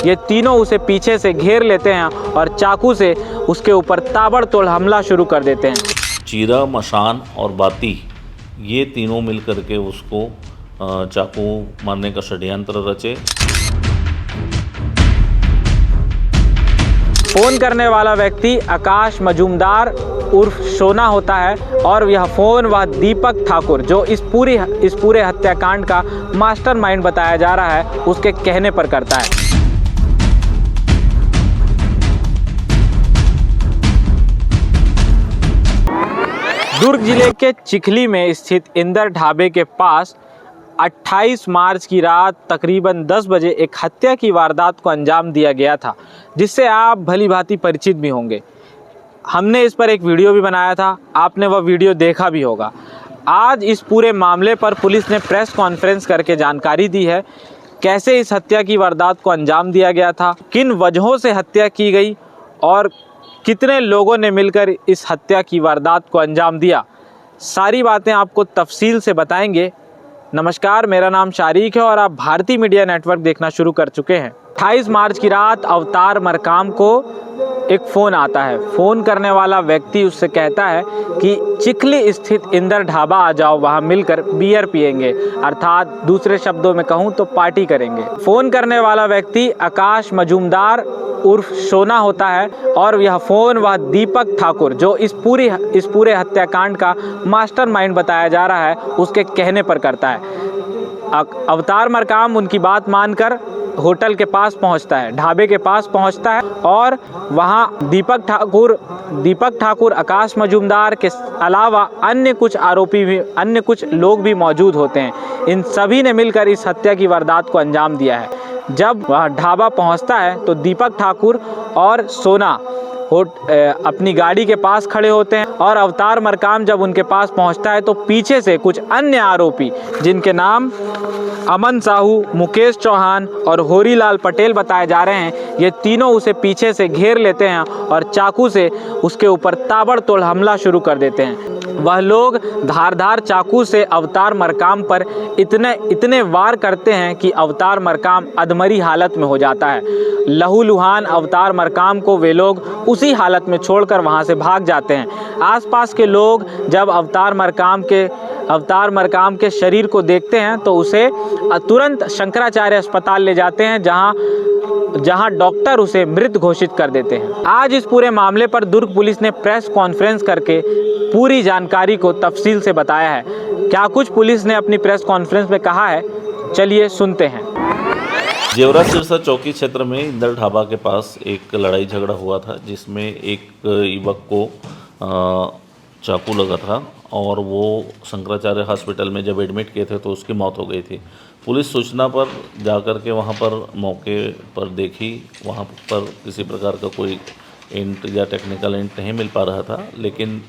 ये तीनों उसे पीछे से घेर लेते हैं और चाकू से उसके ऊपर ताबड़तोड़ हमला शुरू कर देते हैं। चीरा, मशान और बाती ये तीनों मिल करके उसको चाकू मारने का षड्यंत्र रचे। फ़ोन करने वाला व्यक्ति आकाश मजूमदार उर्फ सोना होता है और यह फ़ोन वह दीपक ठाकुर, जो इस पूरे हत्याकांड का मास्टरमाइंड बताया जा रहा है, उसके कहने पर करता है। दुर्ग जिले के चिखली में स्थित इंदर ढाबे के पास 28 मार्च की रात तकरीबन 10 बजे एक हत्या की वारदात को अंजाम दिया गया था, जिससे आप भली भांति परिचित भी होंगे। हमने इस पर एक वीडियो भी बनाया था, आपने वह वीडियो देखा भी होगा। आज इस पूरे मामले पर पुलिस ने प्रेस कॉन्फ्रेंस करके जानकारी दी है, कैसे इस हत्या की वारदात को अंजाम दिया गया था, किन वजहों से हत्या की गई और कितने लोगों ने मिलकर इस हत्या की वारदात को अंजाम दिया। सारी बातें आपको तफसील से बताएंगे। नमस्कार, मेरा नाम शारिक है और आप भारतीय मीडिया नेटवर्क देखना शुरू कर चुके हैं। 28 मार्च की रात अवतार मरकाम को एक फ़ोन आता है। फ़ोन करने वाला व्यक्ति उससे कहता है कि चिखली स्थित इंदर ढाबा आ जाओ, वहाँ मिलकर बियर पिएंगे, अर्थात दूसरे शब्दों में कहूँ तो पार्टी करेंगे। फ़ोन करने वाला व्यक्ति आकाश मजूमदार उर्फ सोना होता है और यह फ़ोन वह दीपक ठाकुर, जो इस पूरे हत्याकांड का मास्टरमाइंड बताया जा रहा है, उसके कहने पर करता है। अवतार मरकाम उनकी बात मानकर होटल के पास पहुंचता है, ढाबे के पास पहुंचता है और वहां दीपक ठाकुर, आकाश मजूमदार के अलावा अन्य कुछ लोग भी मौजूद होते हैं। इन सभी ने मिलकर इस हत्या की वारदात को अंजाम दिया है। जब वह ढाबा पहुंचता है तो दीपक ठाकुर और सोना अपनी गाड़ी के पास खड़े होते हैं और अवतार मरकाम जब उनके पास पहुंचता है तो पीछे से कुछ अन्य आरोपी, जिनके नाम अमन साहू, मुकेश चौहान और होरीलाल पटेल बताए जा रहे हैं, ये तीनों उसे पीछे से घेर लेते हैं और चाकू से उसके ऊपर ताबड़तोड़ हमला शुरू कर देते हैं। वह लोग धारदार चाकू से अवतार मरकाम पर इतने वार करते हैं कि अवतार मरकाम अधमरी हालत में हो जाता है। लहूलुहान अवतार मरकाम को वे लोग उसी हालत में छोड़कर वहां से भाग जाते हैं। आसपास के लोग जब अवतार मरकाम के शरीर को देखते हैं तो उसे तुरंत शंकराचार्य अस्पताल ले जाते हैं, जहां डॉक्टर उसे मृत घोषित कर देते हैं। आज इस पूरे मामले पर दुर्ग पुलिस ने प्रेस कॉन्फ्रेंस करके पूरी जानकारी को तफसील से बताया है। क्या कुछ पुलिस ने अपनी प्रेस कॉन्फ्रेंस में कहा है, चलिए सुनते हैं। जेवरा सिरसा चौकी क्षेत्र में इंदर ढाबा के पास एक लड़ाई झगड़ा हुआ था, जिसमें एक युवक को चाकू लगा था और वो शंकराचार्य हॉस्पिटल में जब एडमिट किए थे तो उसकी मौत हो गई थी। पुलिस सूचना पर जाकर के वहाँ पर मौके पर देखी, वहाँ पर किसी प्रकार का कोई इंट या टेक्निकल इंट नहीं मिल पा रहा था, लेकिन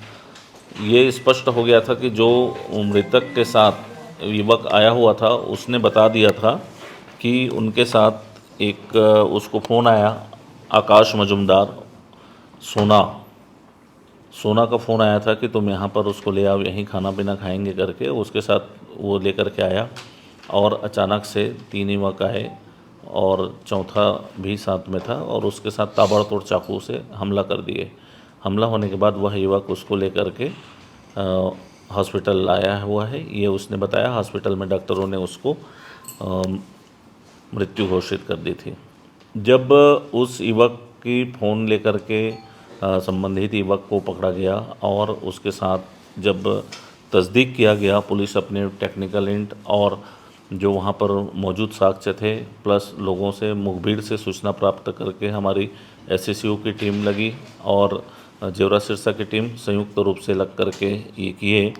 ये स्पष्ट हो गया था कि जो मृतक के साथ युवक आया हुआ था उसने बता दिया था कि उनके साथ एक उसको फ़ोन आया, आकाश मजूमदार सोना का फ़ोन आया था कि तुम यहाँ पर उसको ले आओ, यहीं खाना पीना खाएंगे करके। उसके साथ वो लेकर के आया और अचानक से 3 युवक आए और चौथा भी साथ में था और उसके साथ ताबड़तोड़ चाकू से हमला कर दिए। हमला होने के बाद वह युवक उसको लेकर के हॉस्पिटल आया हुआ है, ये उसने बताया। हॉस्पिटल में डॉक्टरों ने उसको मृत्यु घोषित कर दी थी। जब उस युवक की फ़ोन लेकर के संबंधित युवक को पकड़ा गया और उसके साथ जब तस्दीक किया गया, पुलिस अपने टेक्निकल इंट और जो वहाँ पर मौजूद साक्ष्य थे प्लस लोगों से मुखबिर से सूचना प्राप्त करके हमारी एसएसयू की टीम लगी और जेवरा सिरसा की टीम संयुक्त रूप से लग करके ये किए,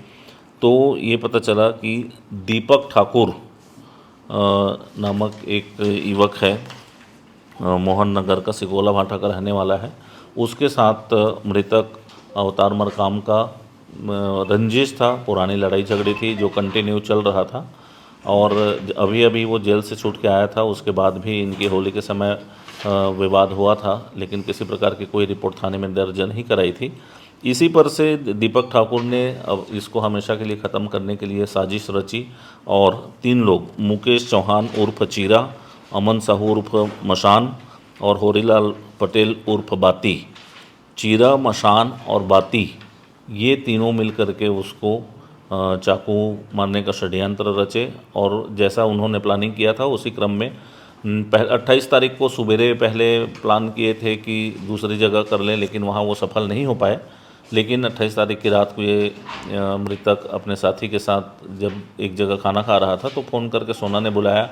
तो ये पता चला कि दीपक ठाकुर नामक एक युवक है, मोहन नगर का, सिकोला भाटा का रहने वाला है। उसके साथ मृतक अवतार मरकाम का रंजिश था, पुरानी लड़ाई झगड़ी थी जो कंटिन्यू चल रहा था और अभी वो जेल से छूट के आया था। उसके बाद भी इनकी होली के समय विवाद हुआ था, लेकिन किसी प्रकार की कोई रिपोर्ट थाने में दर्ज नहीं कराई थी। इसी पर से दीपक ठाकुर ने अब इसको हमेशा के लिए ख़त्म करने के लिए साजिश रची और 3 लोग, मुकेश चौहान उर्फ चीरा, अमन साहू उर्फ मशान और होरीलाल पटेल उर्फ बाती, चीरा, मशान और बाती, ये तीनों मिल कर के उसको चाकू मारने का षड्यंत्र रचे। और जैसा उन्होंने प्लानिंग किया था उसी क्रम में 28 तारीख को सुबेरे पहले प्लान किए थे कि दूसरी जगह कर लें, लेकिन वहाँ वो सफल नहीं हो पाए। लेकिन 28 तारीख की रात को ये मृतक अपने साथी के साथ जब एक जगह खाना खा रहा था तो फ़ोन करके सोना ने बुलाया,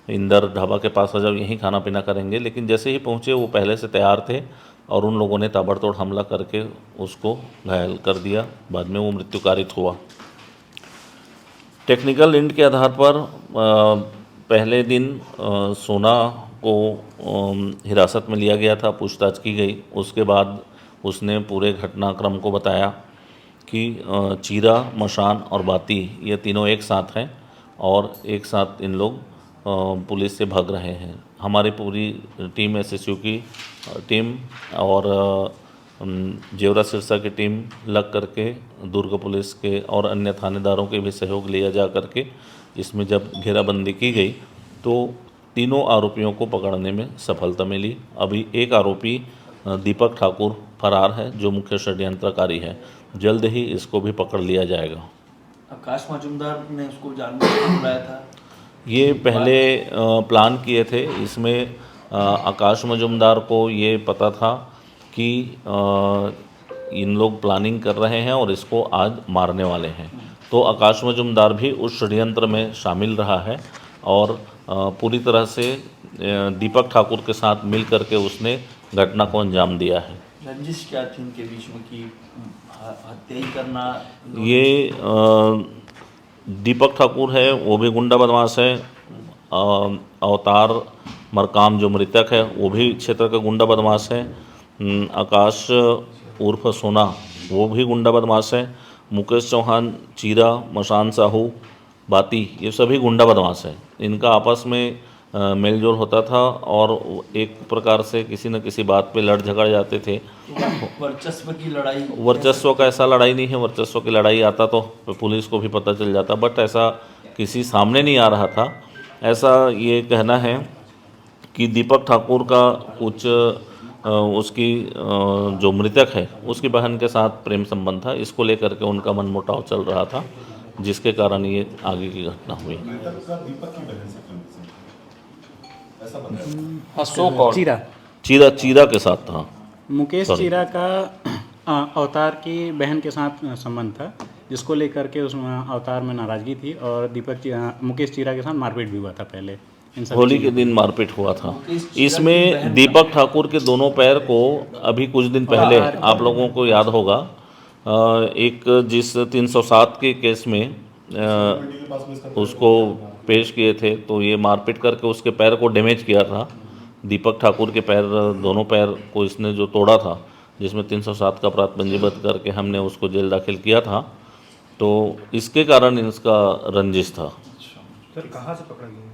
इंदर ढाबा के पास आ जाओ, यहीं खाना पीना करेंगे। लेकिन जैसे ही पहुँचे वो पहले से तैयार थे और उन लोगों ने ताबड़तोड़ हमला करके उसको घायल कर दिया। बाद में वो मृत्युकारित हुआ। टेक्निकल इंड के आधार पर पहले दिन सोना को हिरासत में लिया गया था, पूछताछ की गई। उसके बाद उसने पूरे घटनाक्रम को बताया कि चीरा, मशान और बाती ये तीनों एक साथ हैं और एक साथ इन लोग पुलिस से भाग रहे हैं। हमारी पूरी टीम एसएसयू की टीम और जेवरा सिरसा की टीम लग करके दुर्ग पुलिस के और अन्य थानेदारों के भी सहयोग लिया जा करके इसमें जब घेराबंदी की गई तो तीनों आरोपियों को पकड़ने में सफलता मिली। अभी एक आरोपी दीपक ठाकुर फरार है जो मुख्य षड्यंत्रकारी है। जल्द ही इसको भी पकड़ लिया जाएगा। आकाश मजुमदार ने उसको जानबूझकर बुलाया था। ये पहले प्लान किए थे। इसमें आकाश मजुमदार को ये पता था कि इन लोग प्लानिंग कर रहे हैं और इसको आज मारने वाले हैं, तो आकाश मजुमदार भी उस षड्यंत्र में शामिल रहा है और पूरी तरह से दीपक ठाकुर के साथ मिल करके उसने घटना को अंजाम दिया है। रंजिश क्या थी उनके बीच में कि हत्या ही करना? ये दीपक ठाकुर है वो भी गुंडा बदमाश है। अवतार मरकाम जो मृतक है वो भी क्षेत्र का गुंडा बदमाश है। आकाश उर्फ सोना वो भी गुंडा बदमाश है। मुकेश चौहान, चीरा, मशान साहू, बाती ये सभी गुंडा बदमाश है। इनका आपस में मेलजोल होता था और एक प्रकार से किसी न किसी बात पे लड़ झगड़ जाते थे। वर्चस्व की लड़ाई? वर्चस्व का ऐसा लड़ाई नहीं है। वर्चस्व की लड़ाई आता तो पुलिस को भी पता चल जाता, बट ऐसा किसी सामने नहीं आ रहा था। ऐसा ये कहना है कि दीपक ठाकुर का कुछ उसकी जो मृतक है उसकी बहन के साथ प्रेम संबंध था। इसको लेकर के उनका मनमुटाव चल रहा था, जिसके कारण ये आगे की घटना हुई। चीरा के साथ था। मुकेश चीरा का अवतार की बहन के साथ संबंध था, जिसको लेकर के उसमें अवतार में नाराज़गी थी और मुकेश चीरा के साथ मारपीट भी हुआ था। पहले होली के दिन मारपीट हुआ था। इसमें दीपक ठाकुर के दोनों पैर को अभी कुछ दिन पहले आप लोगों को याद होगा, एक जिस 307 के केस में उसको पेश किए थे तो ये मारपीट करके उसके पैर को डैमेज किया था। दीपक ठाकुर के पैर, दोनों पैर को इसने जो तोड़ा था, जिसमें 307 का अपराध पंजीबद्ध करके हमने उसको जेल दाखिल किया था, तो इसके कारण इसका रंजिश था। सर कहाँ से पकड़ा गया?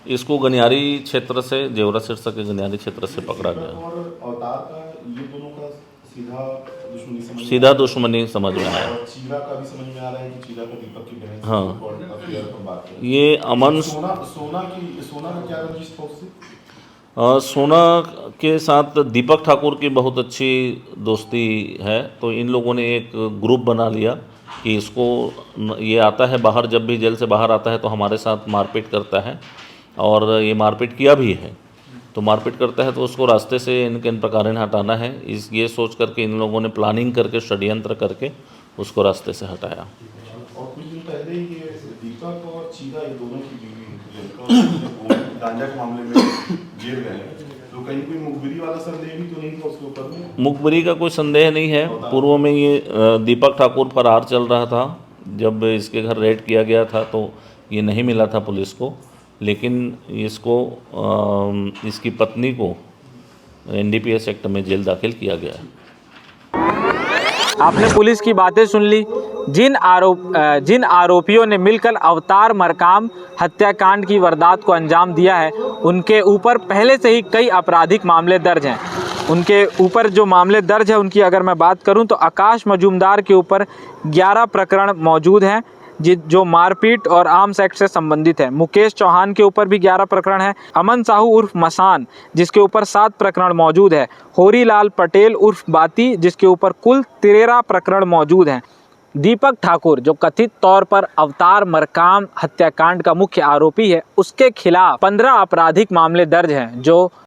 इसको गनियारी क्षेत्र से, जेवरा सिरसा के गनियारी क्षेत्र से पकड़ा गया। और अवतार का ये दोनों का सीधा दुश्मनी समझ में आया। और चीरा का भी समझ में आ रहा है कि चीरा को दीपक की बहन से हाँ, ये अमन सोना का क्या रंजिश था उससे? सोना के साथ दीपक ठाकुर की बहुत अच्छी दोस्ती है, तो इन लोगों ने एक ग्रुप बना लिया कि इसको, ये आता है बाहर, जब भी जेल से बाहर आता है तो हमारे साथ मारपीट करता है और ये मारपीट किया भी है। तो मारपीट करता है तो उसको रास्ते से इनके इन प्रकार हटाना है, ये सोच करके इन लोगों ने प्लानिंग करके षड्यंत्र करके उसको रास्ते से हटाया। और कुछ दिन पहले ये दीपक और चीरा ये दोनों की बीवी गांजा के मामले में जेल गए, तो कहीं कोई मुखबिरी वाला संदेह भी तो नहीं था उसके ऊपर में? मुखबिरी का कोई संदेह नहीं है। पूर्व में ये दीपक ठाकुर फरार चल रहा था। जब इसके घर रेड किया गया था तो ये नहीं मिला था पुलिस को, लेकिन इसको इसकी पत्नी को NDPS एक्ट में जेल दाखिल किया गया है। आपने पुलिस की बातें सुन ली। जिन आरोपियों ने मिलकर अवतार मरकाम हत्याकांड की वारदात को अंजाम दिया है, उनके ऊपर पहले से ही कई आपराधिक मामले दर्ज हैं। उनके ऊपर जो मामले दर्ज है उनकी अगर मैं बात करूं तो आकाश मजुमदार के ऊपर 11 प्रकरण मौजूद हैं, जो मारपीट और आर्म्स एक्ट से संबंधित है। मुकेश चौहान के ऊपर भी 11 प्रकरण है। अमन साहू उर्फ मसान जिसके ऊपर 7 प्रकरण मौजूद है। होरीलाल पटेल उर्फ बाती जिसके ऊपर कुल 13 प्रकरण मौजूद हैं। दीपक ठाकुर जो कथित तौर पर अवतार मरकाम हत्याकांड का मुख्य आरोपी है, उसके खिलाफ 15 आपराधिक मामले दर्ज हैं जो